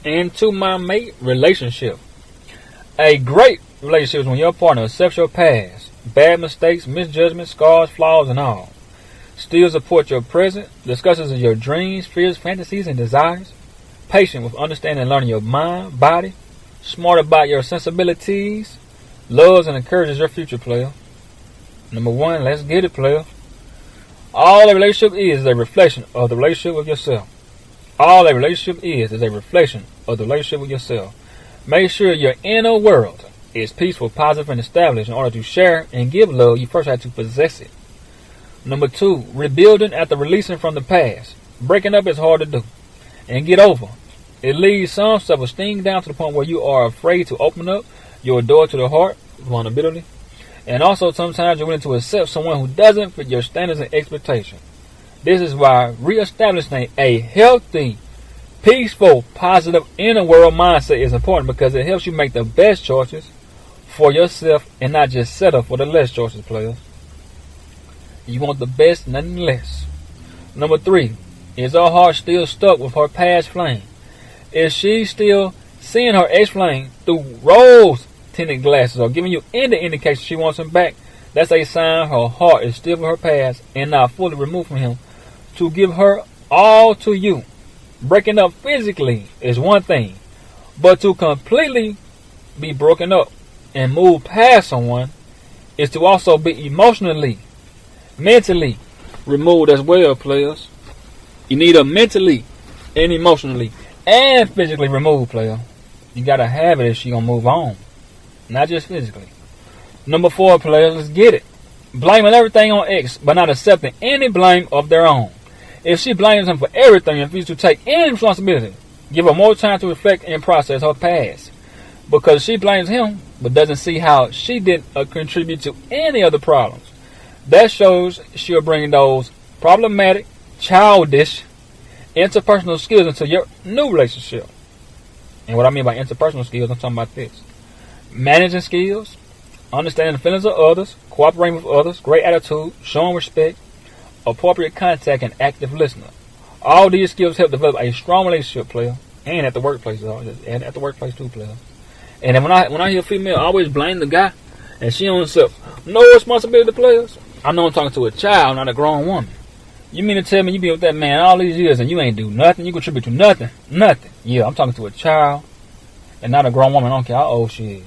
In.To.My.Mate relationship. A great relationship is when your partner accepts your past, bad mistakes, misjudgments, scars, flaws, and all. Still support your present, discusses your dreams, fears, fantasies, and desires. Patient with understanding and learning your mind, body. Smart about your sensibilities. Loves and encourages your future, player. Number 1, let's get it, player. All a relationship is a reflection of the relationship with yourself. All a relationship is a reflection of the relationship with yourself. Make sure your inner world is peaceful, positive, and established. In order to share and give love, you first have to possess it. Number 2, rebuilding after releasing from the past. Breaking up is hard to do and get over. It leaves some self-esteem down to the point where you are afraid to open up your door to the heart, vulnerability. And also sometimes you're willing to accept someone who doesn't fit your standards and expectations. This is why reestablishing a healthy, peaceful, positive inner world mindset is important, because it helps you make the best choices for yourself and not just settle for the less choices, players. You want the best, nothing less. Number 3, is her heart still stuck with her past flame? Is she still seeing her ex-flame through rose-tinted glasses or giving you any indication she wants him back? That's a sign her heart is still with her past and not fully removed from him to give her all to you. Breaking up physically is one thing, but to completely be broken up and move past someone is to also be emotionally, mentally removed as well, players. You need a mentally and emotionally and physically removed, player. You gotta have it if she gonna move on, not just physically. Number 4, players, let's get it. Blaming everything on X, but not accepting any blame of their own. If she blames him for everything and refuses to take any responsibility, give her more time to reflect and process her past. Because she blames him, but doesn't see how she didn't contribute to any of the problems. That shows she'll bring those problematic, childish, interpersonal skills into your new relationship. And what I mean by interpersonal skills, I'm talking about this. Managing skills, understanding the feelings of others, cooperating with others, great attitude, showing respect, appropriate contact, and active listener. All these skills help develop a strong relationship, player, and at the workplace, and at the workplace too, player. And then when I hear a female always blame the guy, and she on herself, no responsibility, players, I know I'm talking to a child, not a grown woman. You mean to tell me you been with that man all these years and you ain't do nothing? You contribute to nothing? Nothing. Yeah, I'm talking to a child and not a grown woman. I don't care how old she is.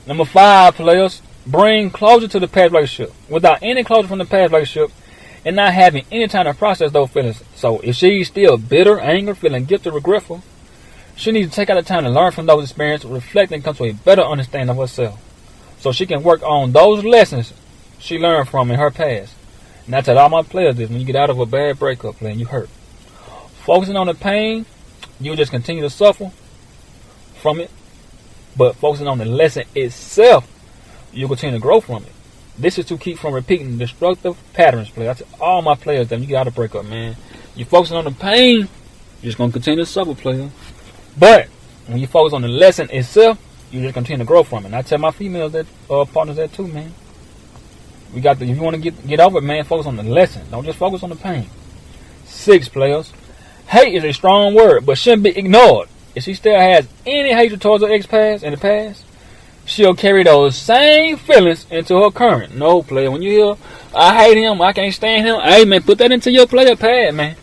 Number 5, players, bring closure to the past relationship. Without any closure from the past relationship and not having any time to process those feelings. So if she's still bitter, angry, feeling guilty, regretful, she needs to take out the time to learn from those experiences, reflect, and come to a better understanding of herself, so she can work on those lessons she learned from in her past. And I tell all my players this: when you get out of a bad breakup, and you hurt, focusing on the pain, you'll just continue to suffer from it. But focusing on the lesson itself, you'll continue to grow from it. This is to keep from repeating destructive patterns, player. I tell all my players that when you get out of a breakup, man, you're focusing on the pain, you're just going to continue to suffer, player. But when you focus on the lesson itself, you just continue to grow from it. And I tell my females that partners that too, man. We got if you want to get over it, man, focus on the lesson. Don't just focus on the pain. 6, players. Hate is a strong word, but shouldn't be ignored. If she still has any hatred towards her ex-past in the past, she'll carry those same feelings into her current. No, player. When you hear, I hate him, I can't stand him, hey, man, put that into your player pad, man.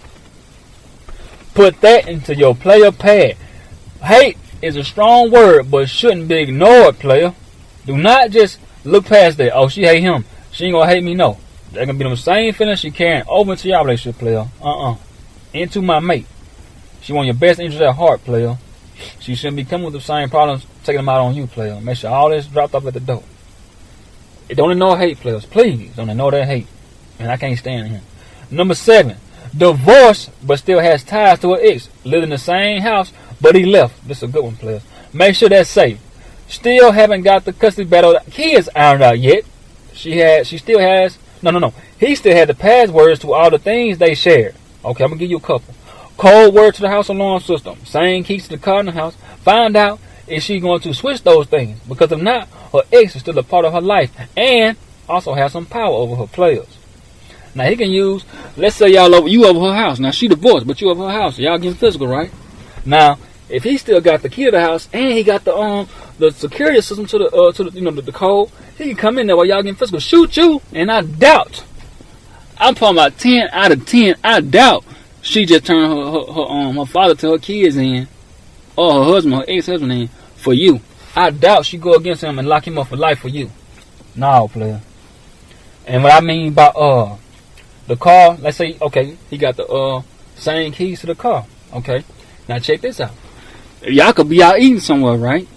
Put that into your player pad. Hate is a strong word, but shouldn't be ignored, player. Do not just look past that. Oh, she hate him, she ain't gonna hate me. No, they're gonna be the same feelings she carrying over into your relationship, player. In.To.My.Mate. She want your best interest at heart, player. She shouldn't be coming with the same problems, taking them out on you, player. Make sure all this dropped off at the door. Don't ignore hate, players. Please don't ignore that hate. And I can't stand him. Number 7, divorced but still has ties to her ex. Live in the same house, but he left. This is a good one, players. Make sure that's safe. Still haven't got the custody battle kids ironed out yet. He still has the passwords to all the things they shared. Okay, I'm gonna give you a couple. Code word to the house alarm system. Same keys to the car in the house. Find out if she's going to switch those things. Because if not, her ex is still a part of her life. And also has some power over her players. Now he can use, let's say you over her house. Now she divorced, but you over her house. Y'all getting physical, right? Now, if he still got the key to the house and he got the security system to the code, he can come in there while y'all getting physical, shoot you. And I doubt, I'm talking about 10 out of 10, I doubt she just turned her father to her kids in, or her husband, her ex-husband in, for you. I doubt she go against him and lock him up for life for you. No, player. And what I mean by the car, let's say, okay, he got the same keys to the car. Okay, now check this out. Y'all could be out eating somewhere, right?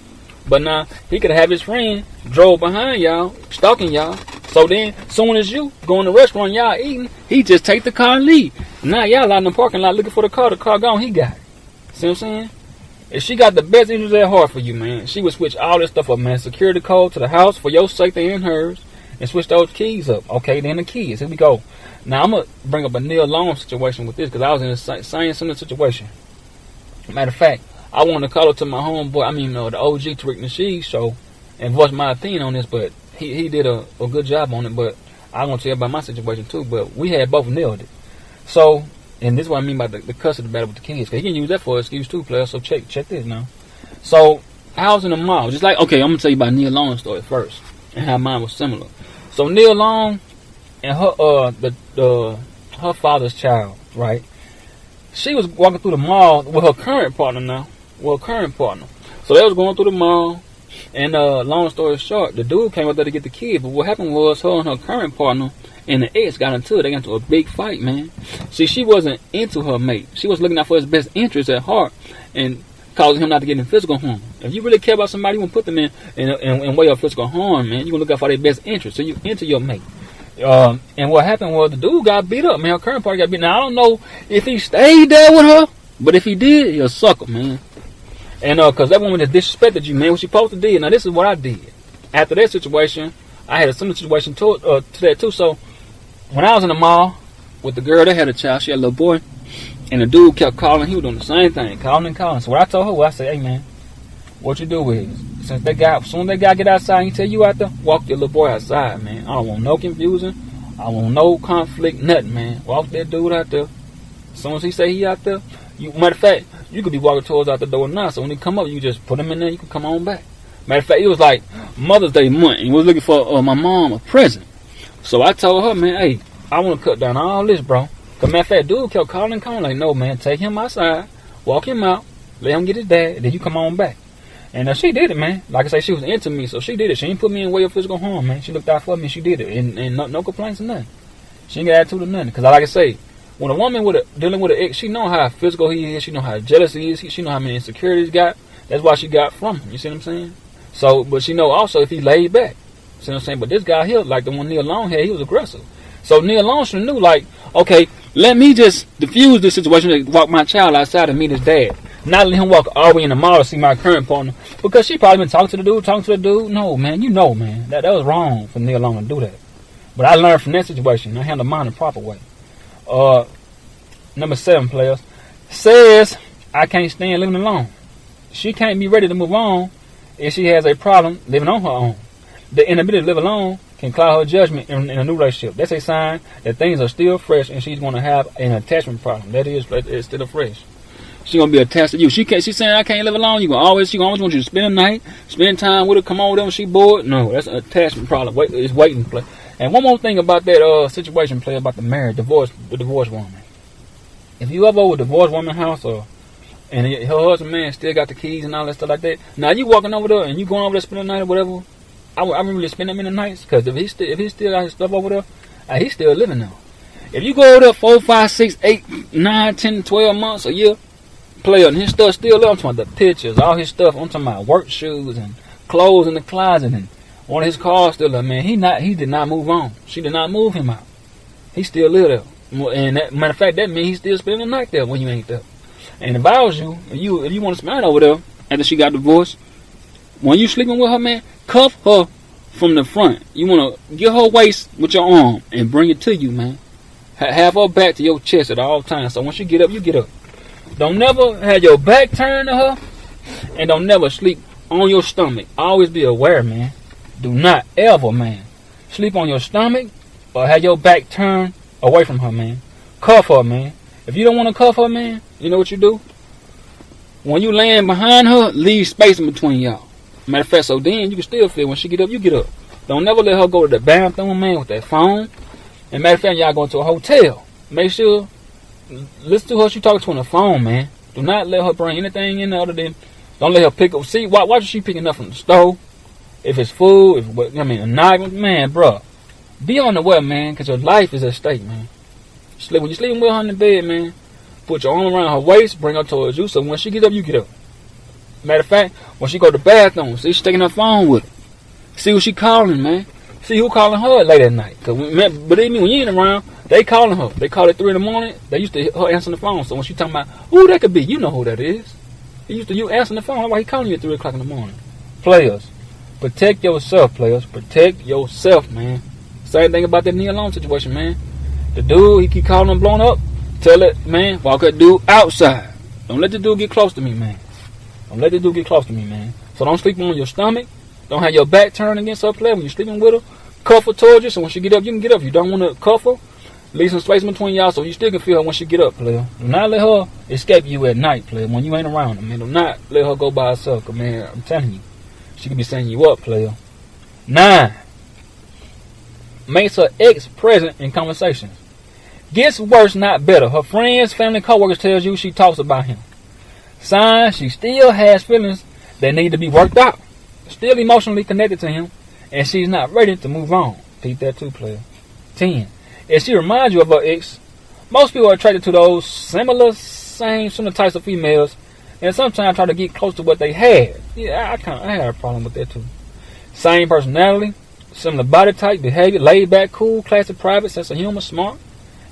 But now he could have his friend drove behind y'all, stalking y'all. So then, soon as you go in the restaurant, y'all eating, he just take the car and leave. Now y'all out in the parking lot looking for the car gone, he got it. See what I'm saying? If she got the best interest at heart for you, man, she would switch all this stuff up, man. Security code to the house for your safety and hers, and switch those keys up. Okay, then the keys. Here we go. Now I'm gonna bring up a Neil Long situation with this because I was in the same similar situation. Matter of fact, I wanted to call it to my homeboy, the OG Tariq Nasheed show, and voice my opinion on this, but he did a good job on it. But I'm gonna tell you about my situation too. But we had both nailed it. So. And this is what I mean by the custody battle with the kids. Because he can use that for an excuse too, player. So check this now. So, I was in the mall. Just like, okay, I'm going to tell you about Neil Long's story first. And how mine was similar. So, Neil Long and her father's child, right? She was walking through the mall with her current partner now. So, they was going through the mall. And long story short, the dude came up there to get the kid. But what happened was her and her current partner and the ex got into it. They got into a big fight, man. See, she wasn't into her mate. She was looking out for his best interest at heart and causing him not to get in physical harm. If you really care about somebody, you won't put them in way of physical harm, man. You gonna look out for their best interest. So you into your mate. And what happened was the dude got beat up, man. Her current partner got beat. Now I don't know if he stayed there with her, but if he did, he'll sucker, man. And cause that woman has disrespected you, man. What she supposed to do. Now this is what I did. After that situation, I had a similar situation to that too. So when I was in the mall with the girl that had a child, she had a little boy, and the dude kept calling. He was doing the same thing, calling and calling. So what I told her, I said, hey man, what you do is, as soon as that guy get outside and he tell you out there, walk your little boy outside, man. I don't want no confusion. I don't want no conflict, nothing, man. Walk that dude out there. As soon as he say he out there, matter of fact, you could be walking towards out the door now. So when he come up, you just put him in there. You can come on back. Matter of fact, it was like Mother's Day month, and he was looking for my mom a present. So I told her, man, hey, I want to cut down all this, bro. Cause matter of fact, dude kept calling and calling, like, no, man, take him outside, walk him out, let him get his dad, and then you come on back. And she did it, man. Like I say, she was into me, so she did it. She didn't put me in way of physical harm, man. She looked out for me, she did it, and no complaints or nothing. She ain't got attitude or nothing. Cause like I say, when a woman dealing with an ex, she know how physical he is, she know how jealous he is, she know how many insecurities he got. That's why she got from him. You see what I'm saying? So, but she know also if he laid back. See what I'm saying? But this guy here, like the one Neil Long had, he was aggressive. So Neil Long should have knew, like, okay, let me just diffuse this situation to walk my child outside and meet his dad. Not let him walk all the way in the mall to see my current partner. Because she probably been talking to the dude. No, man, man. That was wrong for Neil Long to do that. But I learned from that situation. I handled mine the proper way. Number 7, players. Says, I can't stand living alone. She can't be ready to move on if she has a problem living on her own. The inability to live alone can cloud her judgment in a new relationship. That's a sign that things are still fresh and she's going to have an attachment problem. That is, it's still fresh. She's going to be attached to you. She's saying, I can't live alone. She gonna always want you to spend the night, spend time with her, come on with her when she bored. No, that's an attachment problem. It's waiting. Play. And one more thing about that situation, play about the divorced woman. If you ever over a divorced woman's house and her husband, man, still got the keys and all that stuff like that. Now you walking over there and you going over there spending the night or whatever. I wouldn't really spend that many nights because if he still got his stuff over there, he's still living now. If you go over there 4, 5, 6, 8, 9, 10, 12 months a year, player, and his stuff still there. I'm talking about the pictures, all his stuff. I'm talking about work shoes and clothes in the closet and one of his cars still there, man. He did not move on. She did not move him out. He still live there. And matter of fact, that means he's still spending the night there when you ain't there. And if I was you, if you want to spend the night over there after she got divorced, when you sleeping with her, man, cuff her from the front. You want to get her waist with your arm and bring it to you, man. Have her back to your chest at all times. So once you get up, you get up. Don't never have your back turned to her, and don't never sleep on your stomach. Always be aware, man. Do not ever, man, sleep on your stomach or have your back turned away from her, man. Cuff her, man. If you don't want to cuff her, man, you know what you do? When you land behind her, leave space in between y'all. Matter of fact, so then you can still feel when she get up, you get up. Don't never let her go to the bathroom, man, with that phone. And matter of fact, y'all going to a hotel. Make sure, listen to her, she talking to on the phone, man. Do not let her bring anything in other than, don't let her pick up. See, watch she picking up from the stove. If it's food, a knife, man, bro. Be on the web, man, because your life is at stake, man. When you're sleeping with her in the bed, man, put your arm around her waist, bring her towards you, so when she get up, you get up. Matter of fact, when she go to the bathroom, see, she's taking her phone with her. See who she calling, man. See who calling her late at night. Cause believe me, when you ain't around, they calling her. They call at 3 in the morning. They used to her answering the phone. So when she talking about who that could be, you know who that is. He used to you answering the phone. Why he calling you at 3 o'clock in the morning? Players, protect yourself, players. Protect yourself, man. Same thing about that Neil Long situation, man. The dude, he keep calling him blown up. Tell it, man, walk that dude outside. Don't let the dude get close to me, man. Don't let the dude get close to me, man. So don't sleep on your stomach. Don't have your back turned against her, player. When you're sleeping with her, cuff her towards you. So when she get up, you can get up. You don't want to cuff her. Leave some space between y'all so you still can feel her when she get up, player. Do not let her escape you at night, player, when you ain't around her, man. Do not let her go by herself, cause, man, I'm telling you, she could be setting you up, player. 9. Makes her ex present in conversations. Gets worse, not better. Her friends, family, co-workers tells you she talks about him. Signs she still has feelings that need to be worked out. Still emotionally connected to him, and she's not ready to move on. Repeat that too, player. 10. If she reminds you of her ex, most people are attracted to those similar types of females, and sometimes try to get close to what they had. Yeah, I had a problem with that too. Same personality, similar body type, behavior, laid back, cool, classy, private, sense of humor, smart.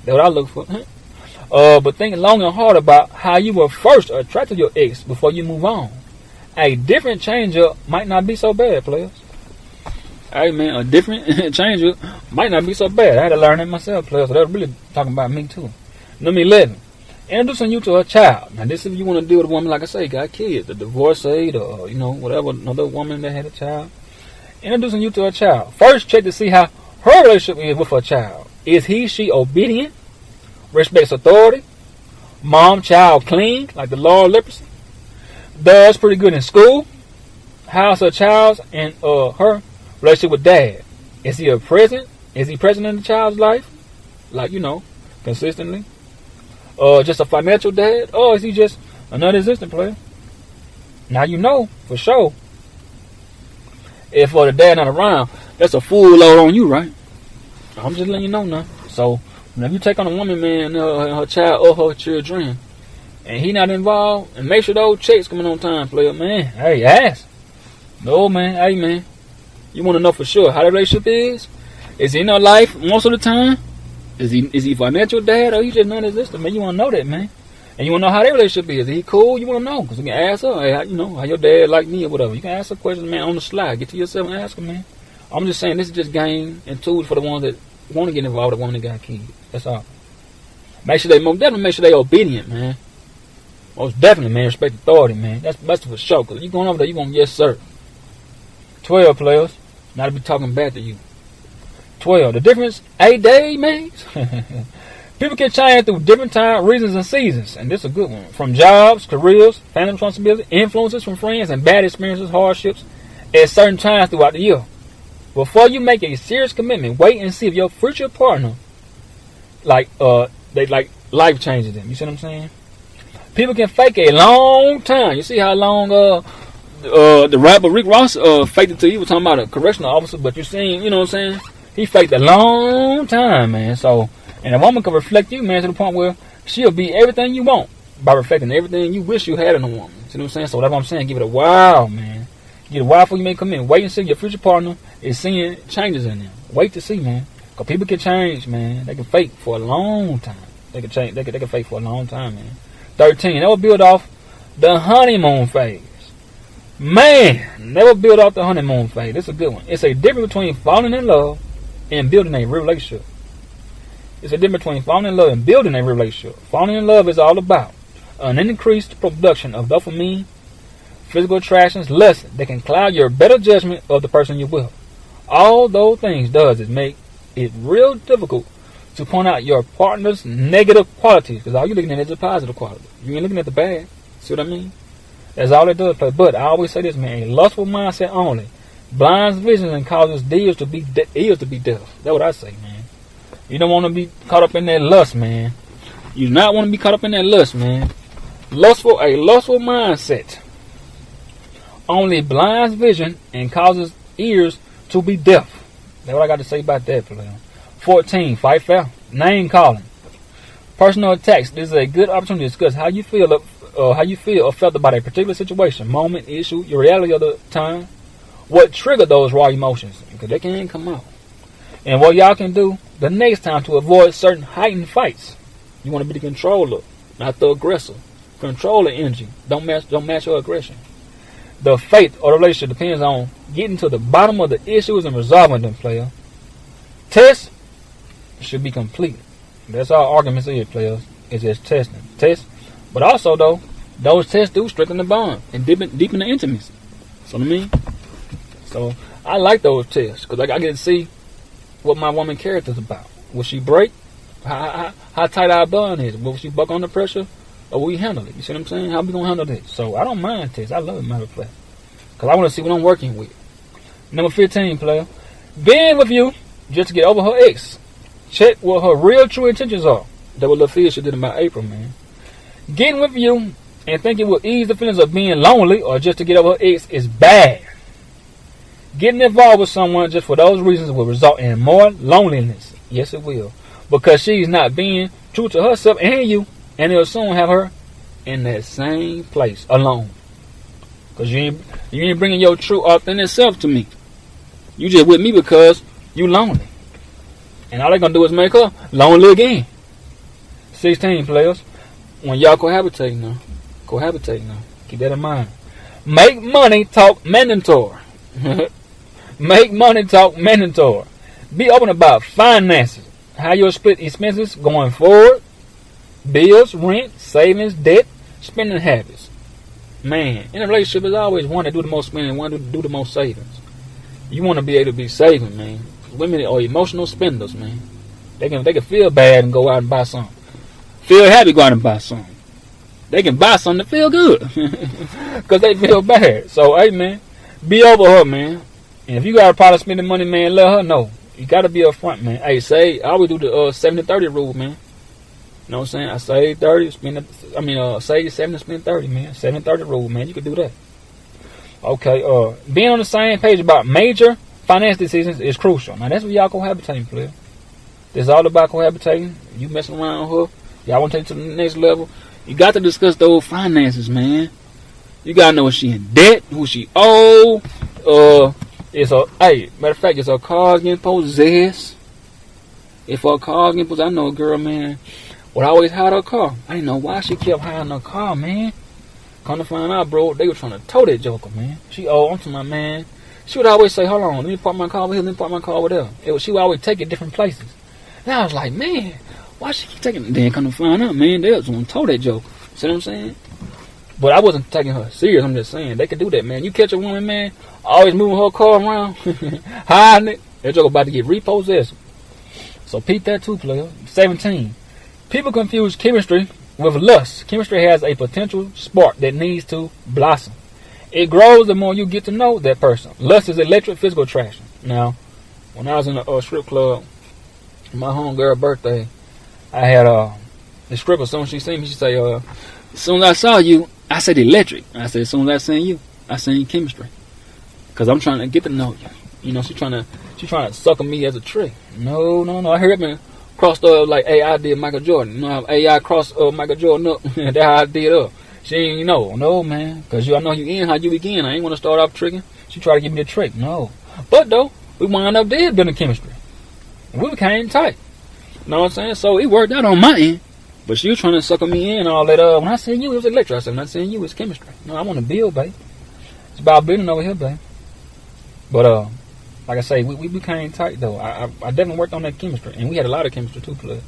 That's what I look for. But think long and hard about how you were first attracted to your ex before you move on. A different change-up might not be so bad, players. Hey, man, a different change-up might not be so bad. I had to learn that myself, players. So that's really talking about me, too. Number 11. Introducing you to a child. Now, this if you want to deal with a woman, like I say, got kids, the divorcee, or, whatever, another woman that had a child. Introducing you to a child. First, check to see how her relationship is with her child. Is he, she obedient? Respects authority? Mom, child clean, like the law of leprosy? Does pretty good in school? How's her child's and her relationship with dad? Is he present? Is he present in the child's life? Like, consistently? Just a financial dad? Or is he just a non-existent player? Now you know, for sure. If the dad not around, that's a full load on you, right? I'm just letting you know now. So, whenever you take on a woman, man, her child or her children, and he not involved, and make sure those checks coming on time, player, man. Hey, ask. No, man. Hey, man. You want to know for sure how the relationship is? Is he in her life most of the time? Is he financial dad or he just non-existent, man? You want to know that, man. And you want to know how their relationship is. Is he cool? You want to know. Because you can ask her, hey, how your dad like me or whatever. You can ask her questions, man, on the slide. Get to yourself and ask her, man. I'm just saying, this is just game and tools for the ones that want to get involved with the woman that got kids. That's all. Most definitely make sure they obedient, man. Most definitely, man. Respect authority, man. That's for sure. Because you going over there, you going to yes, sir. 12 players. Not to be talking back to you. 12. The difference 8 days makes. People can change through different time, reasons, and seasons. And this is a good one. From jobs, careers, family responsibility, influences from friends, and bad experiences, hardships at certain times throughout the year. Before you make a serious commitment, wait and see if your future partner, they life changes them. You see what I'm saying? People can fake a long time. You see how long the rapper Rick Ross faked it to you? He was talking about a correctional officer, but you seen, you know what I'm saying? He faked a long time, man. So, and a woman can reflect you, man, to the point where she'll be everything you want by reflecting everything you wish you had in a woman. See what I'm saying? So that's what I'm saying. Give it a while, man. Give it a while before you make a commitment. Wait and see if your future partner is seeing changes in them. Wait to see, man. Because people can change, man. They can fake for a long time. They can change. They can fake for a long time, man. 13. Never build off the honeymoon phase. Man, never build off the honeymoon phase. This is a good one. It's a difference between falling in love and building a real relationship. It's a difference between falling in love and building a real relationship. Falling in love is all about an increased production of dopamine, physical attractions, lust that can cloud your better judgment of the person you're with. All those things does is make it real difficult to point out your partner's negative qualities, because all you're looking at is the positive quality. You ain't looking at the bad. See what I mean? That's all it does, player. But I always say this, man. A lustful mindset only blinds vision and causes ears to be deaf. That's what I say, man. You don't want to be caught up in that lust, man. You do not want to be caught up in that lust, man. A lustful mindset only blinds vision and causes ears to be deaf. That's what I got to say about that, player. 14. Fight fair. Name calling. Personal attacks. This is a good opportunity to discuss how you feel or felt about a particular situation, moment, issue, your reality of the time. What triggered those raw emotions? Because they can come out. And what y'all can do the next time to avoid certain heightened fights. You want to be the controller, not the aggressor. Control the energy. Don't match your aggression. The fate of the relationship depends on getting to the bottom of the issues and resolving them, player. Tests should be complete. That's all arguments is, players. It's just testing. Test. But also, though, those tests do strengthen the bond and deepen the intimacy. So what I mean? So I like those tests because I get to see what my woman character's about. Will she break? How tight our bond is? Will she buck under pressure? Or will we handle it? You see what I'm saying? How we going to handle this? So I don't mind tests. I love it, matter of fact. Because I want to see what I'm working with. Number 15, player. Being with you just to get over her ex. Check what her real true intentions are. That what LaFisha did about April, man. Getting with you and think it will ease the feelings of being lonely or just to get over her ex is bad. Getting involved with someone just for those reasons will result in more loneliness. Yes, it will. Because she's not being true to herself and you. And it'll soon have her in that same place alone. Because you ain't bringing your true authentic self to me. You just with me because you lonely. And all they're going to do is make her lonely again. 16, players. When y'all cohabitate now. Keep that in mind. Make money talk mandatory. Make money talk mandatory. Be open about finances. How you'll split expenses going forward. Bills, rent, savings, debt, spending habits. Man, in a relationship, there's always one to do the most spending, one to do the most savings. You want to be able to be saving, man. Women are emotional spenders, man. They can feel bad and go out and buy something. Feel happy, go out and buy something. They can buy something to feel good because they feel bad. So, hey, man, be over her, man. And if you got a problem spending money, man, let her know. You got to be upfront, man. Hey, I always do the 70-30 rule, man. You know what I'm saying? I save 30, save 70, spend 30, man. 70-30 rule, man. You can do that. Okay, being on the same page about major finance decisions is crucial. Now, that's what y'all cohabitating, player. This is all about cohabitating. You messing around with her. Y'all want to take it to the next level. You got to discuss those finances, man. You got to know if she in debt, who she owe. Matter of fact, is her car's getting possessed? If her car's getting possessed, I know a girl, man, would always hide her car. I didn't know why she kept hiding her car, man. Come to find out, bro, they were trying to tow that joker, man. She owed onto my man. She would always say, hold on, let me park my car over here, let me park my car over there. She would always take it different places. And I was like, man, why she keep taking it? Then come to find out, man, they was going to tow that joker. See what I'm saying? But I wasn't taking her serious. I'm just saying, they could do that, man. You catch a woman, man, always moving her car around, hiding it, that joker about to get repossessed. So peep that too, player. 17. People confuse chemistry with lust. Chemistry has a potential spark that needs to blossom. It grows the more you get to know that person. Lust is electric physical attraction. Now, when I was in a strip club, my homegirl's birthday, I had the stripper. As soon as she seen me, she say, as soon as I saw you, I said electric. I said, as soon as I seen you, I seen chemistry. Because I'm trying to get to know you. You know, she trying to sucker me as a trick. No. I heard me crossed up like AI did Michael Jordan. You know how AI crossed Michael Jordan up? That's how I did up. She ain't no man. Because I know you in how you begin. I ain't want to start off tricking. She tried to give me the trick. No. But though, we wound up dead building chemistry. And we became tight. You know what I'm saying? So it worked out on my end. But she was trying to sucker me in and all that. When I seen you, it was electric. I said, when I seen you, it's chemistry. No, I want to build, babe. It's about building over here, babe. But, like I say, we became tight, though. I definitely worked on that chemistry. And we had a lot of chemistry, too, plus.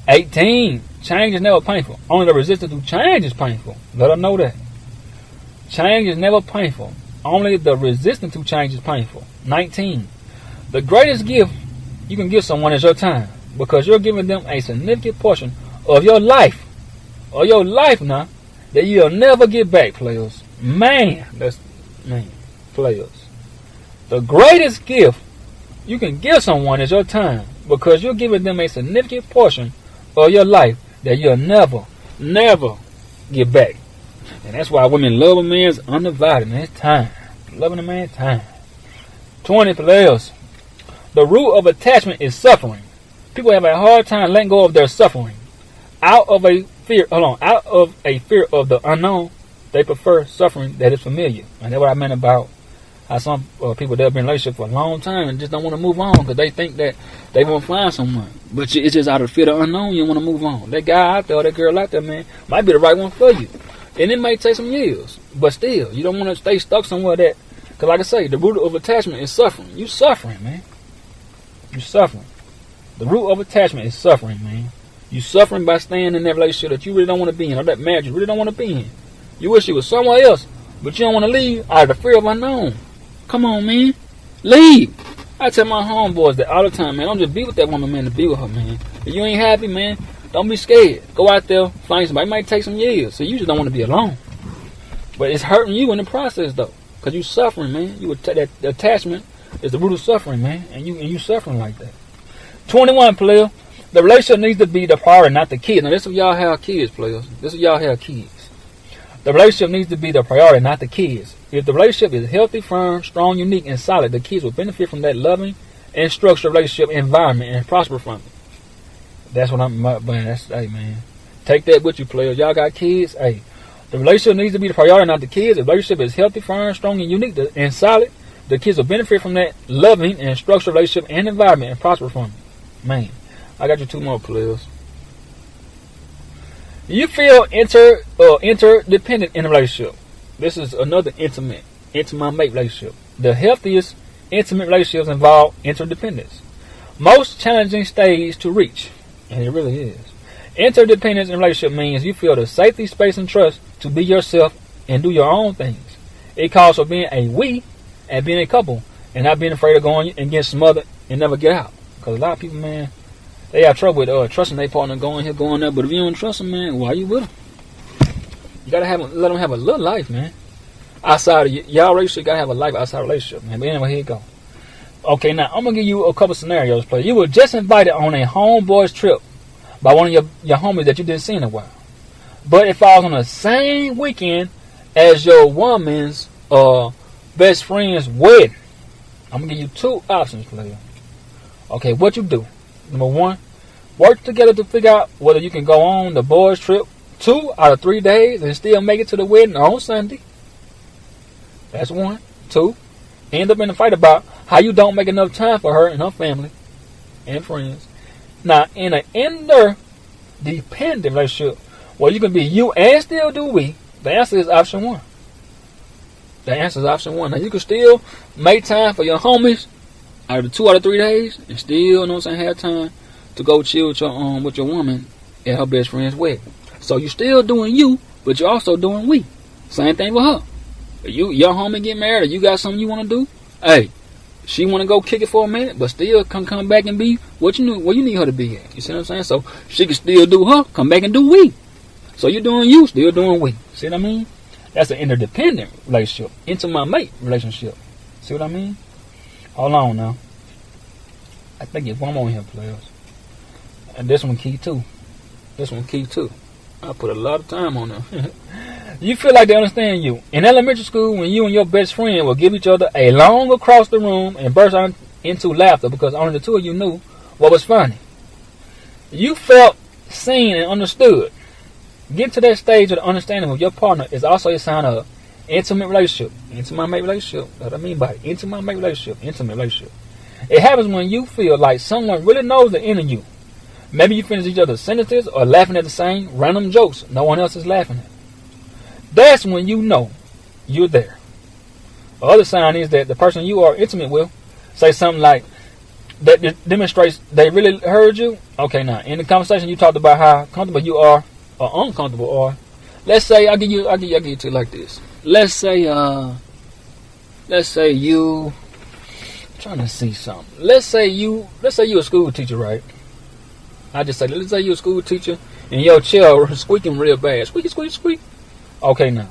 18. Change is never painful. Only the resistance to change is painful. Let her know that. Change is never painful. Only the resistance to change is painful. 19. The greatest gift you can give someone is your time. Because you're giving them a significant portion of your life. Or your life now. That you'll never get back, players. Man, players. The greatest gift you can give someone is your time, because you're giving them a significant portion of your life that you'll never get back. And that's why women love a man's undivided, man. It's time. Loving a man, time. 20 players. The root of attachment is suffering. People have a hard time letting go of their suffering. Out of a fear of the unknown, they prefer suffering that is familiar. And that's what I meant about how some people that have been in a relationship for a long time and just don't want to move on because they think that they won't find someone. But it's just out of fear of the unknown, you want to move on. That guy out there or that girl out there, man, might be the right one for you. And it may take some years. But still, you don't want to stay stuck somewhere that, because like I say, the root of attachment is suffering. You suffering, man. You suffering. The root of attachment is suffering, man. You suffering by staying in that relationship that you really don't want to be in, or that marriage you really don't want to be in. You wish you was somewhere else, but you don't want to leave out of the fear of unknown. Come on, man. Leave. I tell my homeboys that all the time, man. Don't just be with that woman, man, to be with her, man. If you ain't happy, man, don't be scared. Go out there, find somebody. It might take some years, so you just don't want to be alone. But it's hurting you in the process, though, because you suffering, man. That attachment is the root of suffering, man, and you suffering like that. 21, player. The relationship needs to be the priority, not the kids. Now, this is if y'all have kids, players. This is y'all have kids. The relationship needs to be the priority, not the kids. If the relationship is healthy, firm, strong, unique, and solid, the kids will benefit from that loving and structured relationship environment and prosper from it. That's what I'm, man. Hey, man. Take that with you, players. Y'all got kids? Hey, the relationship needs to be the priority, not the kids. If the relationship is healthy, firm, strong, and unique, and solid, the kids will benefit from that loving and structured relationship and environment and prosper from it. Man, I got you 2 more, players. You feel interdependent in a relationship. This is another In.To.My.Mate relationship. The healthiest intimate relationships involve interdependence. Most challenging stage to reach, and it really is. Interdependence in a relationship means you feel the safety, space, and trust to be yourself and do your own things. It calls for being a we and being a couple, and not being afraid of going and getting smothered and never get out. Because a lot of people, man, they have trouble with trusting their partner, going here, going there. But if you don't trust them, man, why you with them? You gotta let them have a little life, man. Outside of y'all relationship, you gotta have a life outside of relationship, man. But anyway, here you go. Okay, now I'm gonna give you a couple scenarios, player. You were just invited on a homeboys trip by one of your homies that you didn't see in a while, but it falls on the same weekend as your woman's best friend's wedding. I'm gonna give you 2 options, player. Okay, what you do? Number 1, work together to figure out whether you can go on the boys' trip 2 out of 3 days and still make it to the wedding on Sunday. That's 1. 2, end up in a fight about how you don't make enough time for her and her family and friends. Now, in an interdependent relationship where you can be you and still do we, the answer is option 1. The answer is option 1. Now, you can still make time for your homies out of the 2 out of 3 days and still, you know what I'm saying, have time to go chill with your woman at her best friend's wedding. So you're still doing you, but you're also doing we. Same thing with her. Your homie get married or you got something you want to do, hey, she want to go kick it for a minute, but still come back and be what you need her to be at. You see what I'm saying? So she can still do her, come back and do we. So you're doing you, still doing we. See what I mean? That's an interdependent relationship. In.To.My.Mate relationship. See what I mean? Hold on now. I think it's one more here, players. And this one key too. I put a lot of time on them. You feel like they understand you. In elementary school, when you and your best friend will give each other a long across the room and burst out into laughter because only the 2 of you knew what was funny. You felt seen and understood. Getting to that stage of the understanding of your partner is also a sign of intimate relationship. In.To.My.Mate relationship. That's what I mean by it. In.To.My.Mate relationship. Intimate relationship. It happens when you feel like someone really knows the end of you. Maybe you finish each other's sentences or laughing at the same random jokes no one else is laughing at. That's when you know you're there. The other sign is that the person you are intimate with say something like that demonstrates they really heard you. Okay, now in the conversation you talked about how comfortable you are or uncomfortable are. Let's say I'll give you to like this. Let's say you I'm trying to see something. Let's say you a school teacher, right? Let's say you're a school teacher and your chair squeaking real bad. Squeaky, squeak, squeak. Okay, now.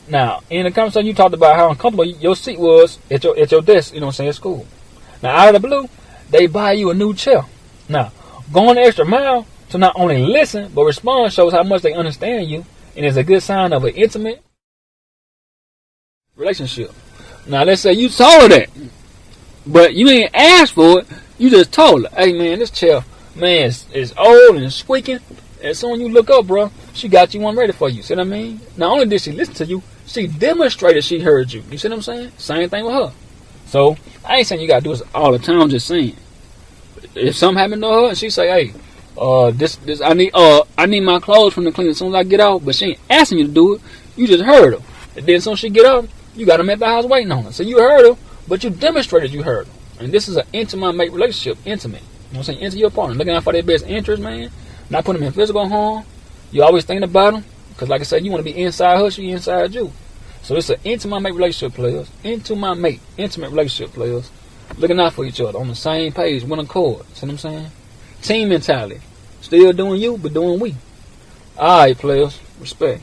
Now, in the conversation, you talked about how uncomfortable your seat was at your desk, you know what I'm saying, at school. Now, out of the blue, they buy you a new chair. Now, going the extra mile to not only listen, but respond shows how much they understand you, and is a good sign of an intimate relationship. Now, let's say you told her that, but you ain't asked for it. You just told her, hey, man, this chair, man, is old and squeaking. As soon as you look up, bro, she got you one ready for you. See what I mean? Not only did she listen to you, she demonstrated she heard you. You see what I'm saying? Same thing with her. So, I ain't saying you got to do this all the time. I'm just saying. If something happened to her and she say, hey, I need my clothes from the cleaner as soon as I get out, but she ain't asking you to do it. You just heard her. And then as soon as she get up, you got them at the house waiting on her. So you heard her, but you demonstrated you heard her. And this is an In.To.My.Mate relationship. Intimate. You know what I'm saying? Into your partner. Looking out for their best interest, man. Not putting them in physical harm. You always thinking about them. Because like I said, you want to be inside her, she inside you. So it's an In.To.My.Mate relationship, players. In.To.My.Mate. Intimate relationship, players. Looking out for each other. On the same page. One accord. See what I'm saying? Team mentality. Still doing you, but doing we. Alright, players. Respect.